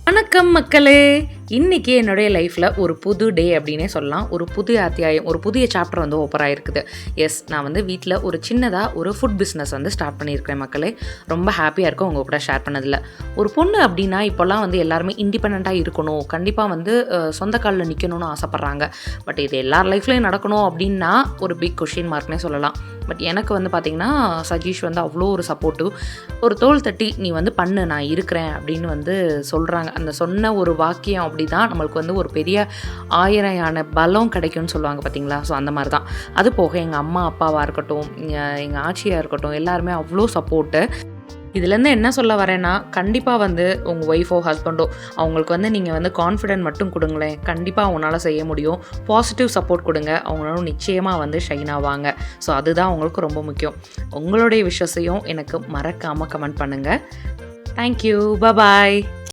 வணக்கம் மக்களே. இன்றைக்கி என்னுடைய லைஃப்பில் ஒரு புது டே அப்படின்னே சொல்லலாம். ஒரு புதிய அத்தியாயம், ஒரு புதிய சாப்டர் வந்து ஓப்பன் ஆகிருக்குது. எஸ், நான் வந்து வீட்டில் ஒரு சின்னதாக ஒரு ஃபுட் பிஸ்னஸ் வந்து ஸ்டார்ட் பண்ணியிருக்கிறேன் மக்களே. ரொம்ப ஹாப்பியாக இருக்கும் உங்கள் கூட ஷேர் பண்ணதில். ஒரு பொண்ணு அப்படின்னா இப்போல்லாம் வந்து எல்லாருமே இண்டிபெண்ட்டாக இருக்கணும், கண்டிப்பாக வந்து சொந்த காலில் நிற்கணும்னு ஆசைப்பட்றாங்க. பட் இது எல்லார் லைஃப்லேயும் நடக்கணும் அப்படின்னா ஒரு பிக் கொஷின் மார்க்னே சொல்லலாம். பட் எனக்கு வந்து பார்த்திங்கன்னா சஜீஷ் வந்து அவ்வளோ ஒரு சப்போர்ட்டிவ். ஒரு தோள் தட்டி நீ வந்து பண்ணு, நான் இருக்கிறேன் அப்படின்னு வந்து சொல்கிறாங்க. அந்த சொன்ன ஒரு வாக்கியம் அப்படி தான் நம்மளுக்கு வந்து ஒரு பெரிய 1000 யானை பலம் கிடைக்கும்னு சொல்லுவாங்க பார்த்தீங்களா. ஸோ அந்த மாதிரி தான். அது போக எங்கள் அம்மா அப்பாவாக இருக்கட்டும், எங்கள் ஆச்சியாக இருக்கட்டும், எல்லாருமே அவ்வளோ சப்போர்ட்டு. இதுலேருந்து என்ன சொல்ல வரேன்னா, கண்டிப்பாக வந்து உங்கள் ஒய்ஃபோ ஹஸ்பண்டோ அவங்களுக்கு வந்து நீங்கள் வந்து கான்ஃபிடென்ட் மட்டும் கொடுங்களேன், கண்டிப்பாக அவங்களால செய்ய முடியும். பாசிட்டிவ் சப்போர்ட் கொடுங்க, அவங்களால நிச்சயமாக வந்து ஷைன் ஆவாங்க. ஸோ அதுதான் அவங்களுக்கு ரொம்ப முக்கியம். உங்களுடைய விஷயத்தையும் எனக்கு மறக்காமல் கமெண்ட் பண்ணுங்கள். தேங்க்யூ, பாய்.